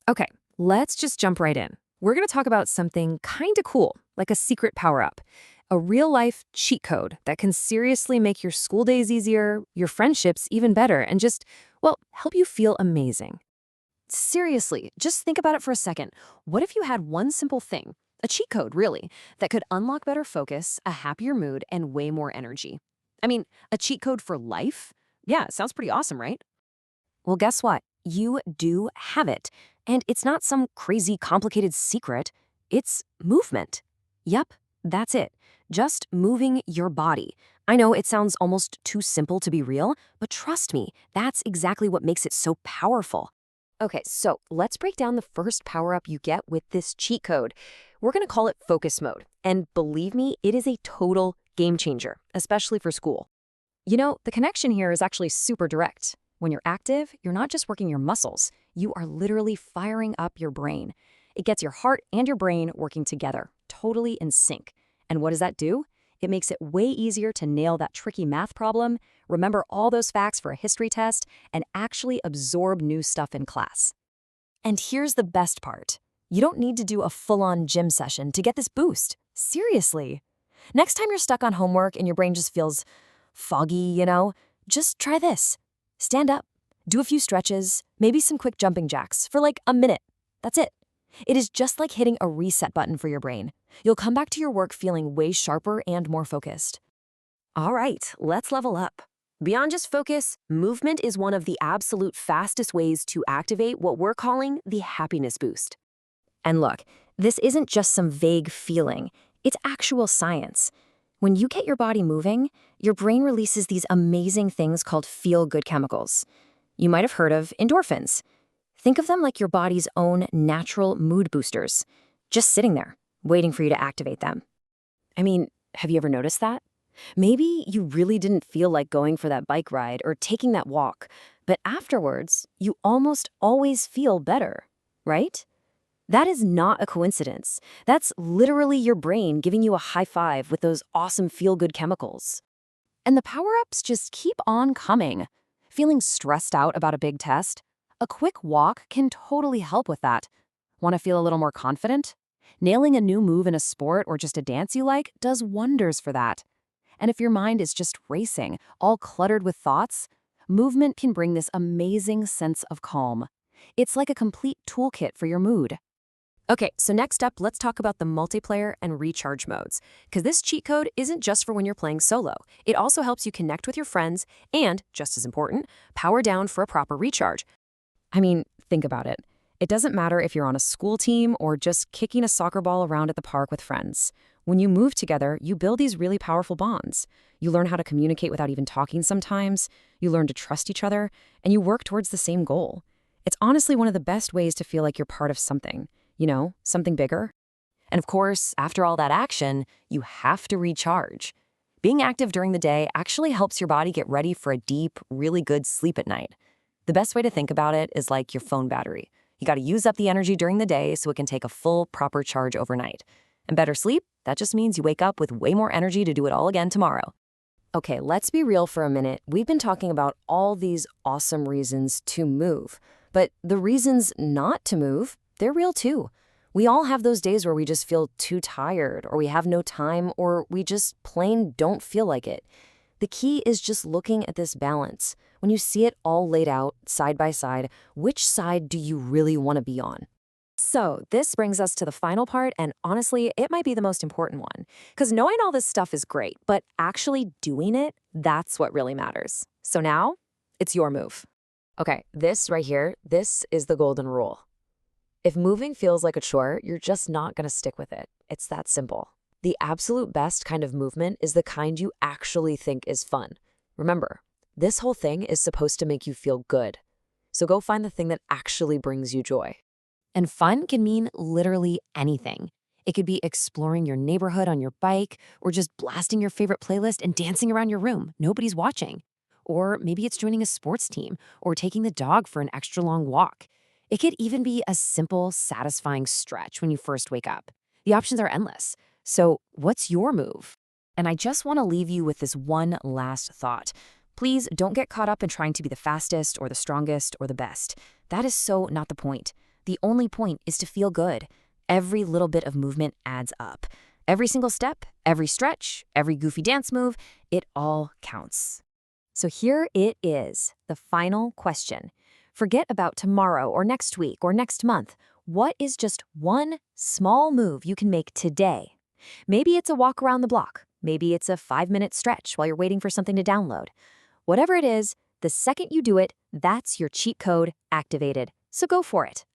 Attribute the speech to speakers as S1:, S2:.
S1: Okay, let's just jump right in. We're going to talk about something kind of cool, like a secret power-up. A real-life cheat code that can seriously make your school days easier, your friendships even better, and just, well, help you feel amazing. Seriously, just think about it for a second. What if you had one simple thing, a cheat code really, that could unlock better focus, a happier mood, and way more energy? I mean, a cheat code for life? Yeah, it sounds pretty awesome, right? Well, guess what? You do have it. And it's not some crazy complicated secret. It's movement. Yep, that's it. Just moving your body. I know it sounds almost too simple to be real, but trust me, that's exactly what makes it so powerful. Okay, so let's break down the first power-up you get with this cheat code. We're going to call it focus mode. And believe me, it is a total game changer, especially for school. The connection here is actually super direct. When you're active, you're not just working your muscles, you are literally firing up your brain. It gets your heart and your brain working together, totally in sync. And what does that do? It makes it way easier to nail that tricky math problem, remember all those facts for a history test, and actually absorb new stuff in class. And here's the best part. You don't need to do a full-on gym session to get this boost. Seriously. Next time you're stuck on homework and your brain just feels foggy, just try this. Stand up, do a few stretches, maybe some quick jumping jacks for like a minute. That's it. It is just like hitting a reset button for your brain. You'll come back to your work feeling way sharper and more focused. All right, let's level up. Beyond just focus, movement is one of the absolute fastest ways to activate what we're calling the happiness boost. And look, this isn't just some vague feeling. It's actual science. When you get your body moving, your brain releases these amazing things called feel-good chemicals. You might have heard of endorphins. Think of them like your body's own natural mood boosters, just sitting there, waiting for you to activate them. I mean, have you ever noticed that? Maybe you really didn't feel like going for that bike ride or taking that walk, but afterwards, you almost always feel better, right? That is not a coincidence. That's literally your brain giving you a high five with those awesome feel-good chemicals. And the power-ups just keep on coming. Feeling stressed out about a big test? A quick walk can totally help with that. Want to feel a little more confident? Nailing a new move in a sport or just a dance you like does wonders for that. And if your mind is just racing, all cluttered with thoughts, movement can bring this amazing sense of calm. It's like a complete toolkit for your mood. Okay, so next up, let's talk about the multiplayer and recharge modes, because this cheat code isn't just for when you're playing solo. It also helps you connect with your friends and, just as important, power down for a proper recharge. I mean, think about it. It doesn't matter if you're on a school team or just kicking a soccer ball around at the park with friends. When you move together, you build these really powerful bonds. You learn how to communicate without even talking sometimes, you learn to trust each other, and you work towards the same goal. It's honestly one of the best ways to feel like you're part of something. Something bigger. And of course, after all that action, you have to recharge. Being active during the day actually helps your body get ready for a deep, really good sleep at night. The best way to think about it is like your phone battery. You got to use up the energy during the day so it can take a full, proper charge overnight. And better sleep, that just means you wake up with way more energy to do it all again tomorrow. Okay, let's be real for a minute. We've been talking about all these awesome reasons to move. But the reasons not to move, they're real too. We all have those days where we just feel too tired, or we have no time, or we just plain don't feel like it. The key is just looking at this balance. When you see it all laid out, side by side, which side do you really want to be on? So this brings us to the final part, and honestly, it might be the most important one. Because knowing all this stuff is great, but actually doing it, that's what really matters. So now, it's your move. Okay, this right here, this is the golden rule. If moving feels like a chore, you're just not going to stick with it. It's that simple. The absolute best kind of movement is the kind you actually think is fun. Remember, this whole thing is supposed to make you feel good. So go find the thing that actually brings you joy. And fun can mean literally anything. It could be exploring your neighborhood on your bike, or just blasting your favorite playlist and dancing around your room. Nobody's watching. Or maybe it's joining a sports team, or taking the dog for an extra long walk. It could even be a simple, satisfying stretch when you first wake up. The options are endless. So what's your move? And I just want to leave you with this one last thought. Please don't get caught up in trying to be the fastest or the strongest or the best. That is so not the point.
S2: The only point is to feel good. Every little bit of movement adds up. Every single step, every stretch, every goofy dance move, it all counts.
S1: So here it is, the final question. Forget about tomorrow or next week or next month. What is just one small move you can make today? Maybe it's a walk around the block. Maybe it's a 5-minute stretch while you're waiting for something to download. Whatever it is, the second you do it, that's your cheat code activated. So go for it.